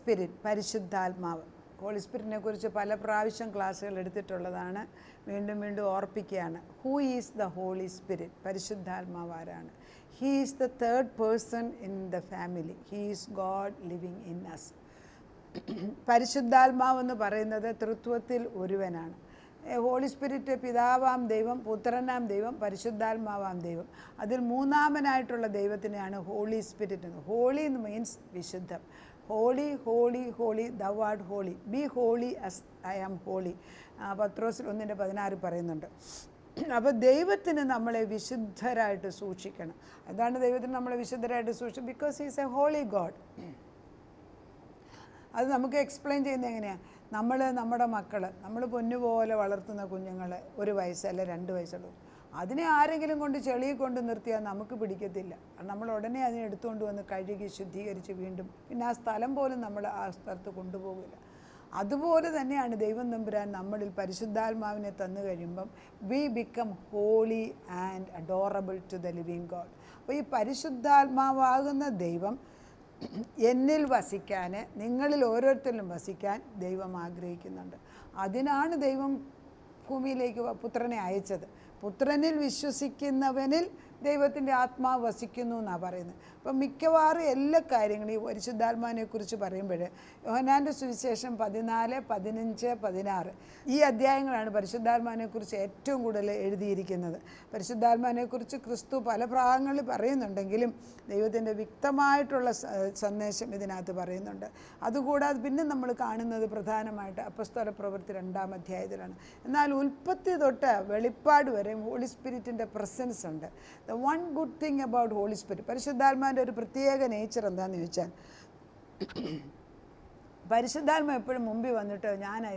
Spirit, പരിശുദ്ധാത്മാവ്. Holy സ്പിരിറ്റിനെ കുറിച്ച് പല പ്രാവശ്യം ക്ലാസ്സുകൾ എടുത്തിട്ടുള്ളതാണ്. വീണ്ടും വീണ്ടും ഓർപ്പിക്കുകയാണ്. Who is the holy spirit? പരിശുദ്ധാത്മാവ് ആരാണ്? He is the third person in the family. He is God living in us. പരിശുദ്ധാത്മാവെന്ന് പറയുന്നത് തൃത്വത്തിൽ ഒരുവനാണ്. ഹോളി സ്പിരിറ്റ് പിതാവാം ദൈവം, പുത്രനാം ദൈവം, പരിശുദ്ധാത്മാവാം ദൈവം. അതിൽ മൂന്നാമനായിട്ടുള്ള ദൈവത്തിനെയാണ് ഹോളി സ്പിരിറ്റ് എന്ന്. ഹോളി എന്ന് മീൻസ് വിശുദ്ധം. Holy holy holy thou art holy, be holy as I am holy. പത്രോസിൽ 1:16 പറയുന്നുണ്ട്. അപ്പോൾ ദൈവത്തിന് നമ്മളെ വിശുദ്ധരായിട്ട് സൂക്ഷിക്കണം. എന്താണ് ദൈവത്തിന് നമ്മളെ വിശുദ്ധരായിട്ട് സൂക്ഷിക്കും? Because he is a holy God. അത് നമുക്ക് എക്സ്പ്ലെയിൻ ചെയ്യുന്നത് എങ്ങനെയാണ്? നമ്മുടെ മക്കൾ, നമ്മൾ പൊന്നുപോലെ വളർത്തുന്ന കുഞ്ഞുങ്ങൾ 1 വയസ്സ് അല്ലെ 2 വയസ്സുള്ളൂ, അതിനെ ആരെങ്കിലും കൊണ്ട് ചെളിയിൽ കൊണ്ട് നിർത്തിയാൽ നമുക്ക് പിടിക്കത്തില്ല. നമ്മൾ ഉടനെ അതിനെ എടുത്തുകൊണ്ട് വന്ന് കഴുകി ശുദ്ധീകരിച്ച് വീണ്ടും, പിന്നെ ആ സ്ഥലം പോലും നമ്മൾ ആ സ്ഥലത്ത് കൊണ്ടുപോകില്ല. അതുപോലെ തന്നെയാണ് ദൈവം തമ്പുരാൻ നമ്മളിൽ പരിശുദ്ധാത്മാവിനെ തന്നു കഴിയുമ്പം we become holy and adorable to the living God. അപ്പോൾ ഈ പരിശുദ്ധാത്മാവാകുന്ന ദൈവം എന്നിൽ വസിക്കാൻ, നിങ്ങളിൽ ഓരോരുത്തരിലും വസിക്കാൻ ദൈവം ആഗ്രഹിക്കുന്നുണ്ട്. അതിനാണ് ദൈവം ഭൂമിയിലേക്ക് പുത്രനെ അയച്ചത്. പുത്രനിൽ വിശ്വസിക്കുന്നവനിൽ ദൈവത്തിൻ്റെ ആത്മാവ് വസിക്കുന്നു എന്നാണ് പറയുന്നത്. അപ്പം മിക്കവാറും എല്ലാ കാര്യങ്ങളും ഈ പരിശുദ്ധാത്മാവിനെക്കുറിച്ച് പറയുമ്പോൾ യോഹന്നാൻ്റെ സുവിശേഷം 14, 15, 16 ഈ അധ്യായങ്ങളാണ് പരിശുദ്ധാത്മാവിനെക്കുറിച്ച് ഏറ്റവും കൂടുതൽ എഴുതിയിരിക്കുന്നത്. പരിശുദ്ധാത്മാവിനെക്കുറിച്ച് ക്രിസ്തു പല ഭാഗങ്ങളിൽ പറയുന്നുണ്ടെങ്കിലും ദൈവത്തിൻ്റെ വ്യക്തമായിട്ടുള്ള സന്ദേശം ഇതിനകത്ത് പറയുന്നുണ്ട്. അതുകൂടാതെ പിന്നെ നമ്മൾ കാണുന്നത് പ്രധാനമായിട്ട് അപ്പസ്തോല പ്രവൃത്തി 2-ാം അധ്യായത്തിലാണ്. എന്നാൽ ഉൽപ്പത്തി തൊട്ട് വെളിപ്പാട് വരെ ഹോളി സ്പിരിറ്റിൻ്റെ പ്രസൻസ് ഉണ്ട്. The one good thing about Holy Spirit, പരിശുദ്ധാത്മാവിൻ്റെ ഒരു പ്രത്യേക നേച്ചർ എന്താണെന്ന് ചോദിച്ചാൽ, പരിശുദ്ധാത്മ എപ്പോഴും മുമ്പിൽ വന്നിട്ട് ഞാനാ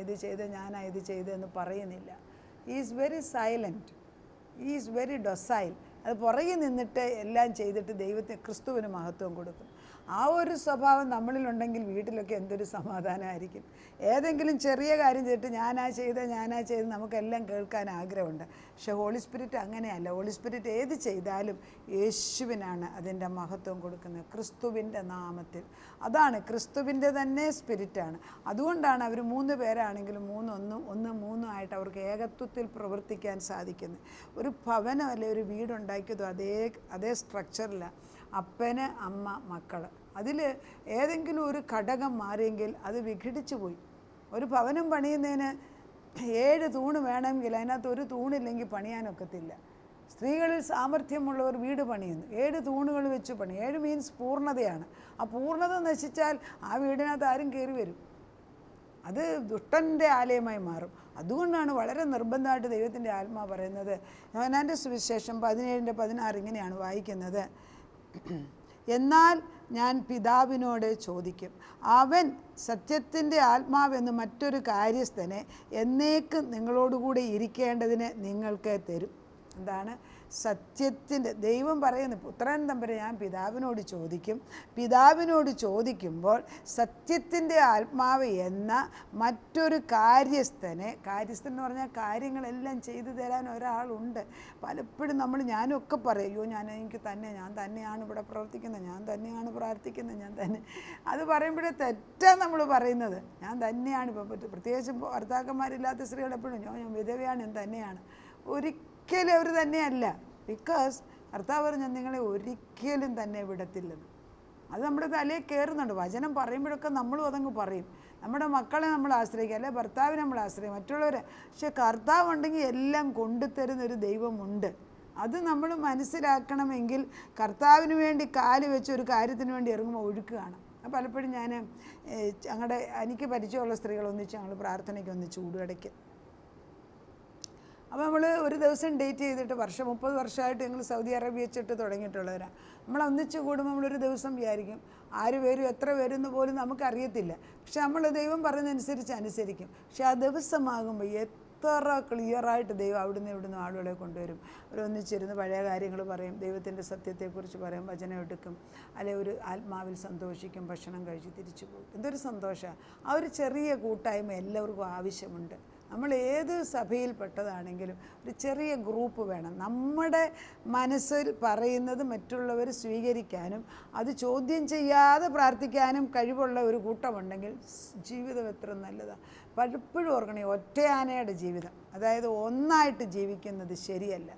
ഇത് ചെയ്ത് എന്ന് പറയുന്നില്ല. Is very silent, is very docile. അത് പുറകിൽ നിന്നിട്ട് എല്ലാം ചെയ്തിട്ട് ദൈവത്തിന് ക്രിസ്തുവിന് മഹത്വം കൊടുക്കും. ആ ഒരു സ്വഭാവം നമ്മളിലുണ്ടെങ്കിൽ വീട്ടിലൊക്കെ എന്തൊരു സമാധാനമായിരിക്കും. ഏതെങ്കിലും ചെറിയ കാര്യം ചെയ്തിട്ട് ഞാനാ ചെയ്ത് നമുക്കെല്ലാം കേൾക്കാൻ ആഗ്രഹമുണ്ട്. പക്ഷേ ഹോളി സ്പിരിറ്റ് അങ്ങനെയല്ല. ഹോളി സ്പിരിറ്റ് ഏത് ചെയ്താലും യേശുവിനാണ് അതിൻ്റെ മഹത്വം കൊടുക്കുന്നത്, ക്രിസ്തുവിൻ്റെ നാമത്തിൽ. അതാണ് ക്രിസ്തുവിൻ്റെ തന്നെ സ്പിരിറ്റാണ്. അതുകൊണ്ടാണ് അവർ 3 പേരാണെങ്കിലും 3 ആയിട്ട് അവർക്ക് ഏകത്വത്തിൽ പ്രവർത്തിക്കാൻ സാധിക്കുന്നത്. ഒരു ഭവനം അല്ലെ ഒരു വീടുണ്ടാക്കിയതും അതേ സ്ട്രക്ചറിലാണ്. അപ്പന്, അമ്മ, മക്കൾ. അതിൽ ഏതെങ്കിലും ഒരു ഘടകം മാറിയെങ്കിൽ അത് വിഘടിച്ചു പോയി. ഒരു ഭവനം പണിയുന്നതിന് 7 തൂണ് വേണമെങ്കിൽ അതിനകത്ത് ഒരു തൂണില്ലെങ്കിൽ പണിയാനൊക്കത്തില്ല. സ്ത്രീകളിൽ സാമർഥ്യമുള്ളവർ വീട് പണിയുന്നു, 7 തൂണുകൾ വെച്ച് പണി. 7 മീൻസ് പൂർണ്ണതയാണ്. ആ പൂർണ്ണത നശിച്ചാൽ ആ വീടിനകത്ത് ആരും കയറി വരും, അത് ദുഷ്ടൻ്റെ ആലയമായി മാറും. അതുകൊണ്ടാണ് വളരെ നിർബന്ധമായിട്ട് ദൈവത്തിൻ്റെ ആത്മാ പറയുന്നത്. യോഹന്നാൻ്റെ സുവിശേഷം 17:16 ഇങ്ങനെയാണ് വായിക്കുന്നത്: എന്നാൽ ഞാൻ പിതാവിനോട് ചോദിക്കും, അവൻ സത്യത്തിൻ്റെ ആത്മാവെന്ന് മറ്റൊരു കാര്യസ്ഥനെ എന്നേക്കും നിങ്ങളോടുകൂടെ ഇരിക്കേണ്ടതിന് നിങ്ങൾക്ക് തരും. എന്താണ് സത്യത്തിൻ്റെ? ദൈവം പറയുന്നു, പുത്രൻ തമ്പുരാൻ ഞാൻ പിതാവിനോട് ചോദിക്കുമ്പോൾ സത്യത്തിൻ്റെ ആത്മാവ് എന്ന മറ്റൊരു കാര്യസ്ഥൻ എന്ന് പറഞ്ഞാൽ കാര്യങ്ങളെല്ലാം ചെയ്തു തരാൻ ഒരാളുണ്ട്. പലപ്പോഴും ഞാനൊക്കെ പറയും, ഞാൻ തന്നെയാണ് ഇവിടെ പ്രവർത്തിക്കുന്നത്, ഞാൻ തന്നെയാണ് പ്രാർത്ഥിക്കുന്നത്, അത് പറയുമ്പോഴേ തെറ്റാണ് നമ്മൾ പറയുന്നത്. ഞാൻ തന്നെയാണ്. ഇപ്പോൾ പ്രത്യേകിച്ച് ഭർത്താക്കന്മാരില്ലാത്ത സ്ത്രീകൾ എപ്പോഴും ഞാൻ വിധവയാണ്, ഞാൻ തന്നെയാണ്. ഒരിക്കലും അവർ തന്നെയല്ല. ബിക്കോസ് കർത്താവ് പറഞ്ഞു നിങ്ങളെ ഒരിക്കലും തന്നെ വിടത്തില്ലെന്ന്. അത് നമ്മുടെ തലയിൽ കയറുന്നുണ്ട്. വചനം പറയുമ്പോഴൊക്കെ നമ്മളും അതങ്ങ് പറയും. നമ്മുടെ മക്കളെ നമ്മൾ ആശ്രയിക്കുക, അല്ലെ ഭർത്താവിനെ നമ്മൾ ആശ്രയിക്കും, മറ്റുള്ളവരെ. പക്ഷെ കർത്താവ് ഉണ്ടെങ്കിൽ എല്ലാം കൊണ്ടുതരുന്നൊരു ദൈവമുണ്ട്. അത് നമ്മൾ മനസ്സിലാക്കണമെങ്കിൽ കർത്താവിന് വേണ്ടി കാല് വെച്ച് ഒരു കാര്യത്തിന് വേണ്ടി ഇറങ്ങുമ്പോൾ ഒഴുക്കുകയാണ്. പലപ്പോഴും എനിക്ക് പരിചയമുള്ള സ്ത്രീകൾ ഒന്നിച്ച് ഞങ്ങൾ പ്രാർത്ഥനയ്ക്ക് ഒന്നിച്ച് ഊടുകടയ്ക്ക്. അപ്പോൾ നമ്മൾ ഒരു ദിവസം ഡേറ്റ് ചെയ്തിട്ട് 30 വർഷമായിട്ട് ഞങ്ങൾ സൗദി അറേബ്യ വെച്ചിട്ട് തുടങ്ങിയിട്ടുള്ളവരാണ്. നമ്മൾ ഒന്നിച്ച് കൂടുമ്പോൾ നമ്മളൊരു ദിവസം വിചാരിക്കും 6 പേരും എത്ര പേരെന്ന് പോലും നമുക്കറിയത്തില്ല. പക്ഷെ നമ്മൾ ദൈവം പറയുന്നതനുസരിച്ച് അനുസരിക്കും. പക്ഷെ ആ ദിവസമാകുമ്പോൾ എത്ര ക്ലിയറായിട്ട് ദൈവം ഇവിടുന്ന് ആളുകളെ കൊണ്ടുവരും. അവരൊന്നിച്ചിരുന്ന് പഴയ കാര്യങ്ങൾ പറയും, ദൈവത്തിൻ്റെ സത്യത്തെക്കുറിച്ച് പറയും, വചനം എടുക്കും, അല്ലെ ഒരു ആത്മാവിൽ സന്തോഷിക്കും, ഭക്ഷണം കഴിച്ച് തിരിച്ചു പോകും. എന്തൊരു സന്തോഷമാണ്! ആ ഒരു ചെറിയ കൂട്ടായ്മ എല്ലാവർക്കും ആവശ്യമുണ്ട്. നമ്മൾ ഏത് സഭയിൽപ്പെട്ടതാണെങ്കിലും ഒരു ചെറിയ ഗ്രൂപ്പ് വേണം. നമ്മുടെ മനസ്സിൽ പറയുന്നത് മറ്റുള്ളവർ സ്വീകരിക്കാനും അത് ചോദ്യം ചെയ്യാതെ പ്രാർത്ഥിക്കാനും കഴിവുള്ള ഒരു കൂട്ടമുണ്ടെങ്കിൽ ജീവിതം എത്ര നല്ലതാണ്. പലപ്പോഴും ഓർക്കണേ, ഒറ്റയാനയുടെ ജീവിതം, അതായത് ഒന്നായിട്ട് ജീവിക്കുന്നത് ശരിയല്ല.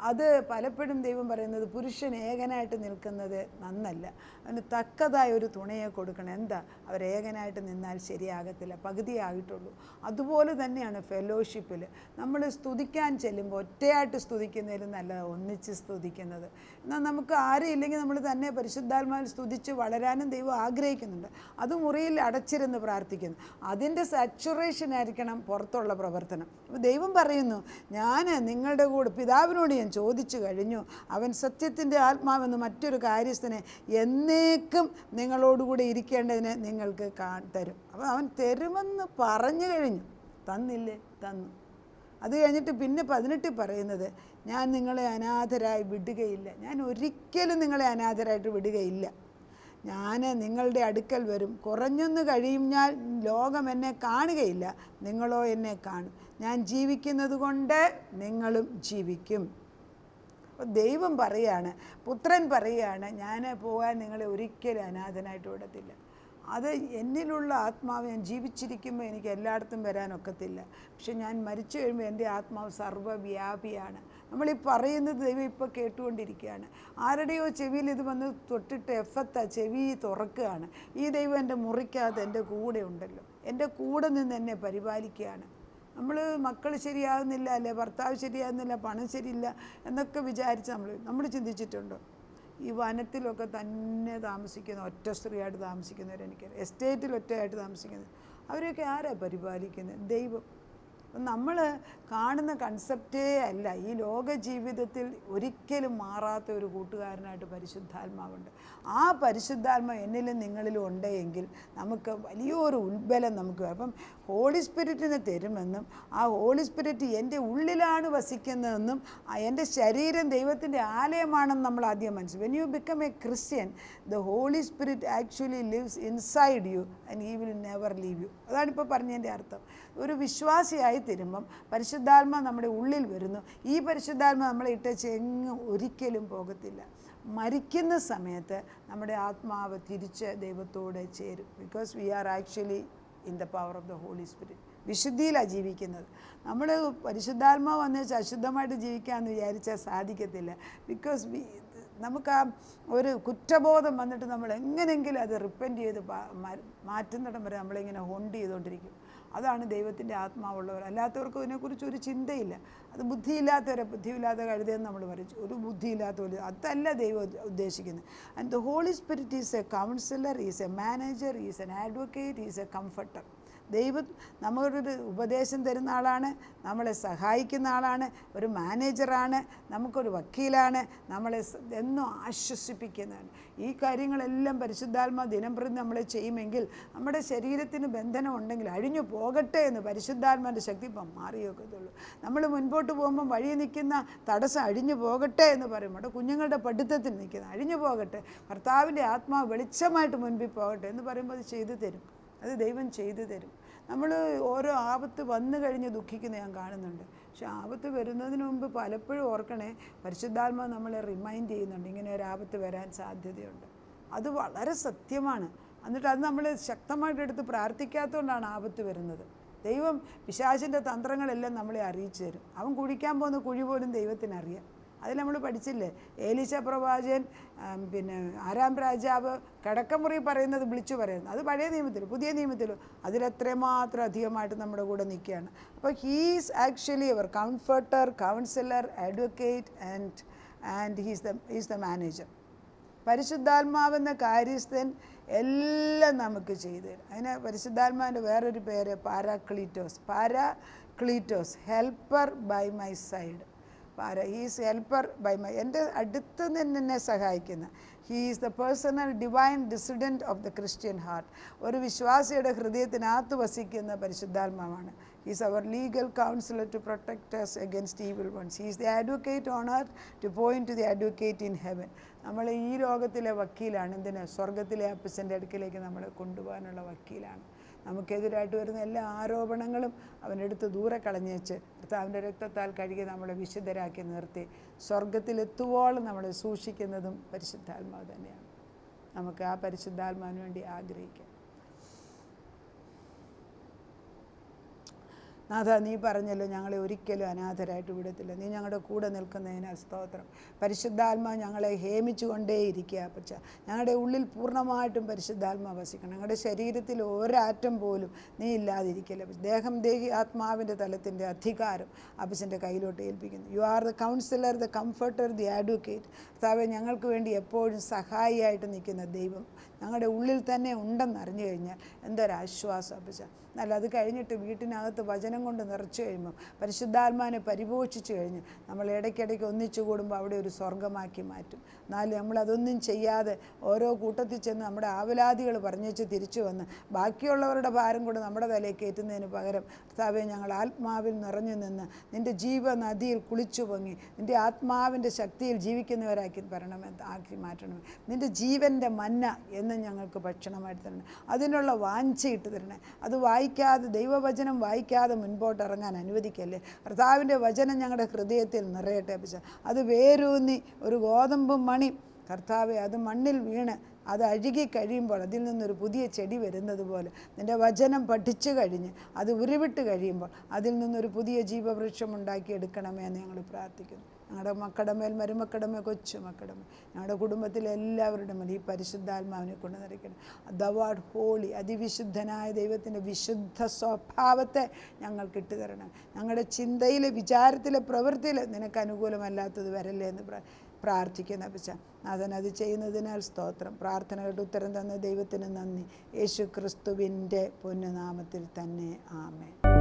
അത് പലപ്പോഴും ദൈവം പറയുന്നത് പുരുഷൻ ഏകനായിട്ട് നിൽക്കുന്നത് നന്നല്ല, അതിന് തക്കതായ ഒരു തുണയെ കൊടുക്കണം. എന്താ, അവർ ഏകനായിട്ട് നിന്നാൽ ശരിയാകത്തില്ല, പകുതിയായിട്ടുള്ളൂ. അതുപോലെ തന്നെയാണ് ഫെലോഷിപ്പിൽ നമ്മൾ സ്തുതിക്കാൻ ചെല്ലുമ്പോൾ ഒറ്റയായിട്ട് സ്തുതിക്കുന്നതിലും നല്ലതാണ് ഒന്നിച്ച് സ്തുതിക്കുന്നത്. എന്നാൽ നമുക്ക് ആരും ഇല്ലെങ്കിൽ നമ്മൾ തന്നെ പരിശുദ്ധാത്മാവിൽ സ്തുതിച്ച് വളരാനും ദൈവം ആഗ്രഹിക്കുന്നുണ്ട്. അത് മുറിയിൽ അടച്ചിരുന്ന് പ്രാർത്ഥിക്കുന്നു. അതിൻ്റെ സാച്ചുറേഷൻ ആയിരിക്കണം പുറത്തുള്ള പ്രവർത്തനം. അപ്പോൾ ദൈവം പറയുന്നു, ഞാൻ നിങ്ങളുടെ കൂടെ പിതാവിനോട് ഞാൻ ചോദിച്ചു കഴിഞ്ഞു, അവൻ സത്യത്തിൻ്റെ ആത്മാവെന്ന് മറ്റൊരു കാര്യസ്ഥനെ എന്നേക്കും നിങ്ങളോടുകൂടെ ഇരിക്കേണ്ടതിന് നിങ്ങൾക്ക് തരും. അപ്പോൾ അവൻ തരുമെന്ന് പറഞ്ഞു കഴിഞ്ഞു. തന്നില്ലേ? തന്നു. അത് കഴിഞ്ഞിട്ട് പിന്നെ 18 പറയുന്നത്, ഞാൻ നിങ്ങളെ അനാഥരായി വിടുകയില്ല. ഞാൻ ഒരിക്കലും നിങ്ങളെ അനാഥരായിട്ട് വിടുകയില്ല. ഞാൻ നിങ്ങളുടെ അടുക്കൽ വരും. കുറഞ്ഞൊന്ന് കഴിഞ്ഞാൽ ലോകം എന്നെ കാണുകയില്ല, നിങ്ങളോ എന്നെ കാണും. ഞാൻ ജീവിക്കുന്നത് കൊണ്ട് നിങ്ങളും ജീവിക്കും. ദൈവം പറയാണ്, പുത്രൻ പറയാണ്, ഞാൻ പോകാൻ നിങ്ങളെ ഒരിക്കലും അനാഥനായിട്ട് വിടത്തില്ല. അത് എന്നിലുള്ള ആത്മാവ്, ഞാൻ ജീവിച്ചിരിക്കുമ്പോൾ എനിക്ക് എല്ലായിടത്തും വരാനൊക്കത്തില്ല. പക്ഷെ ഞാൻ മരിച്ചു കഴിയുമ്പോൾ എൻ്റെ ആത്മാവ് സർവ്വവ്യാപിയാണ്. നമ്മളീ പറയുന്നത് ദൈവം ഇപ്പോൾ കേട്ടുകൊണ്ടിരിക്കുകയാണ്. ആരുടെയോ ചെവിയിൽ ഇത് വന്ന് തൊട്ടിട്ട് എഫത്ത ചെവി തുറക്കുകയാണ്. ഈ ദൈവം എൻ്റെ മുറിക്കകത്ത് എൻ്റെ കൂടെ ഉണ്ടല്ലോ, എൻ്റെ കൂടെ നിന്ന് എന്നെ പരിപാലിക്കുകയാണ്. നമ്മൾ മക്കൾ ശരിയാകുന്നില്ല, അല്ലെ ഭർത്താവ് ശരിയാകുന്നില്ല, പണം ശരിയില്ല എന്നൊക്കെ വിചാരിച്ച് നമ്മൾ ചിന്തിച്ചിട്ടുണ്ടോ? ഈ വനത്തിലൊക്കെ തന്നെ താമസിക്കുന്ന ഒറ്റ സ്ത്രീയായിട്ട് താമസിക്കുന്നവരെനിക്കറിയാം. എസ്റ്റേറ്റിൽ ഒറ്റയായിട്ട് താമസിക്കുന്നത്, അവരെയൊക്കെ ആരാ പരിപാലിക്കുന്നത്? ദൈവം. നമ്മൾ കാണുന്ന കൺസെപ്റ്റേ അല്ല. ഈ ലോക ജീവിതത്തിൽ ഒരിക്കലും മാറാത്ത ഒരു കൂട്ടുകാരനായിട്ട് പരിശുദ്ധാത്മാവുണ്ട്. ആ പരിശുദ്ധാത്മാവ് എന്നിലും നിങ്ങളിലും ഉണ്ടെങ്കിൽ നമുക്ക് വലിയൊരു ഉത്ബലം നമുക്ക്. അപ്പം ഹോളി സ്പിരിറ്റിനെ തരുമെന്നും ആ ഹോളി സ്പിരിറ്റ് എൻ്റെ ഉള്ളിലാണ് വസിക്കുന്നതെന്നും എൻ്റെ ശരീരം ദൈവത്തിൻ്റെ ആലയമാണെന്ന് നമ്മൾ ആദ്യം മനസ്സിലാക്കും. When you become a Christian, the holy Spirit actually lives inside you and he will never leave you. അതാണിപ്പോൾ പറഞ്ഞതിൻ്റെ അർത്ഥം. ഒരു വിശ്വാസിയായി തരുമ്പം പരിശുദ്ധാത്മ നമ്മുടെ ഉള്ളിൽ വരുന്നു. ഈ പരിശുദ്ധാത്മ നമ്മളെ ഇട്ടേച്ച് എങ്ങും ഒരിക്കലും പോകത്തില്ല. മരിക്കുന്ന സമയത്ത് നമ്മുടെ ആത്മാവ് തിരിച്ച് ദൈവത്തോട് ചേരും. Because we are actually in the power of the holy spirit. വിശുദ്ധിയിലാണ് ജീവിക്കുന്നത്. നമ്മൾ പരിശുദ്ധാത്മാവ് വന്നേച്ച് അശുദ്ധമായിട്ട് ജീവിക്കാമെന്ന് വിചാരിച്ചാൽ സാധിക്കത്തില്ല. ബിക്കോസ് നമുക്ക് ആ ഒരു കുറ്റബോധം വന്നിട്ട് നമ്മൾ എങ്ങനെയെങ്കിലും അത് റിപ്പൻറ്റ് ചെയ്ത് മാറ്റുന്നിടം വരെ നമ്മളിങ്ങനെ ഹോണ്ട് ചെയ്തുകൊണ്ടിരിക്കും. അതാണ് ദൈവത്തിൻ്റെ ആത്മാവുള്ളവർ. അല്ലാത്തവർക്ക് ഇതിനെക്കുറിച്ച് ഒരു ചിന്തയില്ല. അത് ബുദ്ധിയില്ലാത്തവരെ, ബുദ്ധിയില്ലാത്ത കഴുതയെന്ന് നമ്മൾ പറയും. ഒരു ബുദ്ധിയില്ലാത്തവർ, അതല്ല ദൈവം ഉദ്ദേശിക്കുന്നത്. And the holy Spirit is a counsellor, is a manager, is an advocate, is a comforter. ദൈവം നമ്മളൊരു ഉപദേശം തരുന്ന ആളാണ്, നമ്മളെ സഹായിക്കുന്ന ആളാണ്, ഒരു മാനേജറാണ്, നമുക്കൊരു വക്കീലാണ്, നമ്മളെ എന്നും ആശ്വസിപ്പിക്കുന്നതാണ്. ഈ കാര്യങ്ങളെല്ലാം പരിശുദ്ധാത്മാ ദിനംപ്രതി നമ്മളെ ചെയ്യുമെങ്കിൽ നമ്മുടെ ശരീരത്തിന് ബന്ധനം ഉണ്ടെങ്കിൽ അഴിഞ്ഞു പോകട്ടെ എന്ന് പരിശുദ്ധാത്മാൻ്റെ ശക്തി ഇപ്പം മാറിയൊക്കത്തുള്ളൂ. നമ്മൾ മുൻപോട്ട് പോകുമ്പം വഴി നിൽക്കുന്ന തടസ്സം അഴിഞ്ഞു പോകട്ടെ എന്ന് പറയുമ്പോൾ കുഞ്ഞുങ്ങളുടെ പഠിത്തത്തിൽ നിൽക്കുന്ന അഴിഞ്ഞു പോകട്ടെ, ഭർത്താവിൻ്റെ ആത്മാവ് വെളിച്ചമായിട്ട് മുൻപിൽ പോകട്ടെ എന്ന് പറയുമ്പോൾ അത് ചെയ്തു തരും. അത് ദൈവം ചെയ്തു തരും. നമ്മൾ ഓരോ ആപത്ത് വന്നു കഴിഞ്ഞ് ദുഃഖിക്കുന്ന ഞാൻ കാണുന്നുണ്ട്. പക്ഷെ ആപത്ത് വരുന്നതിന് മുമ്പ് പലപ്പോഴും ഓർക്കണേ, പരിശുദ്ധാത്മാവ് നമ്മളെ റിമൈൻഡ് ചെയ്യുന്നുണ്ട്, ഇങ്ങനെ ഒരു ആപത്ത് വരാൻ സാധ്യതയുണ്ട്. അത് വളരെ സത്യമാണ്. എന്നിട്ട് അത് നമ്മൾ ശക്തമായിട്ടെടുത്ത് പ്രാർത്ഥിക്കാത്തതുകൊണ്ടാണ് ആപത്ത് വരുന്നത്. ദൈവം പിശാചിൻ്റെ തന്ത്രങ്ങളെല്ലാം നമ്മളെ അറിയിച്ചു തരും. അവൻ കുഴിക്കാൻ പോകുന്ന കുഴി പോലും ദൈവത്തിനറിയാം. അതിൽ നമ്മൾ പഠിച്ചില്ലേ, ഏലീശ പ്രവാചകൻ, പിന്നെ ആരാം രാജാവ് കിടക്കമുറി പറയുന്നത് വിളിച്ചു പറയുന്നത്. അത് പഴയ നിയമത്തിലും പുതിയ നിയമത്തിലും അതിലെത്രമാത്രം അധികമായിട്ട് നമ്മുടെ കൂടെ നിൽക്കുകയാണ്. അപ്പോൾ he's actually our comforter, counsellor, advocate and he's the manager. പരിശുദ്ധാത്മാവെന്ന കാര്യസ്ഥൻ എല്ലാം നമുക്ക് ചെയ്തു തരും. അതിന് പരിശുദ്ധാത്മാവിൻ്റെ വേറൊരു പേര് Parakletos, helper by my side. He's helper by my, എൻ്റെ അടുത്ത് നിന്ന് എന്നെ സഹായിക്കുന്ന. He is the personal divine dissident of the Christian heart. ഒരു വിശ്വാസിയുടെ ഹൃദയത്തിനകത്ത് വസിക്കുന്ന പരിശുദ്ധാത്മാവാണ്. He is our legal counselor to protect us against evil ones. He is the advocate on earth to point to the advocate in heaven. നമ്മൾ ഈ ലോകത്തിലെ വക്കീലാണ്. എന്തിന്? സ്വർഗത്തിലെ അപ്പച്ചൻ്റെ അടുക്കിലേക്ക് നമ്മളെ കൊണ്ടുപോകാനുള്ള വക്കീലാണ്. നമുക്കെതിരായിട്ട് വരുന്ന എല്ലാ ആരോപണങ്ങളും അവനെടുത്ത് ദൂരെ കളഞ്ഞേച്ച് കർത്താവിൻ്റെ രക്തത്താൽ കഴുകി നമ്മളെ വിശുദ്ധരാക്കി നിർത്തി സ്വർഗത്തിലെത്തുവോളം നമ്മളെ സൂക്ഷിക്കുന്നതും പരിശുദ്ധാത്മാവ് തന്നെയാണ്. നമുക്ക് ആ പരിശുദ്ധാത്മാവിന് വേണ്ടി ആഗ്രഹിക്കാം. നാഥ, നീ പറഞ്ഞല്ലോ ഞങ്ങളെ ഒരിക്കലും അനാഥരായിട്ട് വിടത്തില്ല. നീ ഞങ്ങളുടെ കൂടെ നിൽക്കുന്നതിനാൽ സ്തോത്രം. പരിശുദ്ധാത്മാവ് ഞങ്ങളെ ഹേമിച്ചു കൊണ്ടേയിരിക്കുക അപ്പച്ച. ഞങ്ങളുടെ ഉള്ളിൽ പൂർണ്ണമായിട്ടും പരിശുദ്ധാത്മാവ് വസിക്കണം. ഞങ്ങളുടെ ശരീരത്തിൽ ഒരാറ്റം പോലും നീ ഇല്ലാതിരിക്കില്ല. ദേഹം ദേഹി ആത്മാവിൻ്റെ തലത്തിൻ്റെ അധികാരം അപ്പച്ചൻ്റെ കയ്യിലോട്ട് ഏൽപ്പിക്കുന്നു. You are the councillor, the comforter, the advocate. കർത്താവേ, ഞങ്ങൾക്ക് വേണ്ടി എപ്പോഴും സഹായിയായിട്ട് നിൽക്കുന്ന ദൈവം ഞങ്ങളുടെ ഉള്ളിൽ തന്നെ ഉണ്ടെന്ന് അറിഞ്ഞു കഴിഞ്ഞാൽ എന്തൊരാശ്വാസം അപ്പച്ച. എന്നാൽ അത് കഴിഞ്ഞിട്ട് വീട്ടിനകത്ത് വചനം കൊണ്ട് നിറച്ചു കഴിയുമ്പോൾ പരിശുദ്ധാത്മാവിനെ പരിപോഷിച്ച് കഴിഞ്ഞ് നമ്മൾ ഇടയ്ക്കിടയ്ക്ക് ഒന്നിച്ചു കൂടുമ്പോൾ അവിടെ ഒരു സ്വർഗമാക്കി മാറ്റും. എന്നാലും നമ്മളതൊന്നും ചെയ്യാതെ ഓരോ കൂട്ടത്തിൽ ചെന്ന് നമ്മുടെ ആവലാദികൾ പറഞ്ഞേച്ച് തിരിച്ചു വന്ന് ബാക്കിയുള്ളവരുടെ ഭാരം കൂടെ നമ്മുടെ തലയിൽ കയറ്റുന്നതിന് പകരം കർത്താവേ, ഞങ്ങൾ ആത്മാവിൽ നിറഞ്ഞു നിന്ന് നിൻ്റെ ജീവനദിയിൽ കുളിച്ചു പൊങ്ങി നിൻ്റെ ആത്മാവിൻ്റെ ശക്തിയിൽ ജീവിക്കുന്നവരാക്കി ആക്കി മാറ്റണമേ. നിൻ്റെ ജീവൻ്റെ മന്ന എന്നും ഞങ്ങൾക്ക് ഭക്ഷണമായിട്ട് തരണം. അതിനുള്ള വാഞ്ചയിട്ട് തരണേ. അത് വായിക്കാതെ, ദൈവവചനം വായിക്കാതെ മുൻപോട്ട് ഇറങ്ങാൻ അനുവദിക്കല്ലേ. കർത്താവിൻ്റെ വചനം ഞങ്ങളുടെ ഹൃദയത്തിൽ നിറയട്ടെ അപ്പച്ച. അത് വേരൂന്നി ഒരു ഗോതമ്പ് മണി കർത്താവെ അത് മണ്ണിൽ വീണ് അത് അഴുകി കഴിയുമ്പോൾ അതിൽ നിന്നൊരു പുതിയ ചെടി വരുന്നത് പോലെ നിൻ്റെ വചനം പഠിച്ചു കഴിഞ്ഞ് അത് ഉരുവിട്ട് കഴിയുമ്പോൾ അതിൽ നിന്നൊരു പുതിയ ജീവവൃക്ഷം ഉണ്ടാക്കിയെടുക്കണമേ എന്ന് ഞങ്ങൾ പ്രാർത്ഥിക്കുന്നു. ഞങ്ങളുടെ മക്കളുടെ മേൽ, മരുമക്കളുടെ മേൽ, കൊച്ചുമക്കളുടെ മേൽ, ഞങ്ങളുടെ കുടുംബത്തിലെ എല്ലാവരുടെ മേൽ ഈ പരിശുദ്ധാത്മാവിനെ കൊണ്ട് നിറയ്ക്കണം. ദവാഡ് ഹോളി, അതിവിശുദ്ധനായ ദൈവത്തിൻ്റെ വിശുദ്ധ സ്വഭാവത്തെ ഞങ്ങൾക്ക് ഇട്ടുതരണം. ഞങ്ങളുടെ ചിന്തയിലെ, വിചാരത്തിലെ, പ്രവൃത്തിയിൽ നിനക്ക് അനുകൂലമല്ലാത്തത് വരല്ലേ എന്ന് പ്രാർത്ഥിക്കുന്ന അപ്പച്ച. അത് ചെയ്യുന്നതിനാൽ സ്തോത്രം. പ്രാർത്ഥനകളുടെ ഉത്തരം തന്ന ദൈവത്തിന് നന്ദി. യേശു ക്രിസ്തുവിൻ്റെ പൊന്നുനാമത്തിൽ തന്നെ ആമേൻ.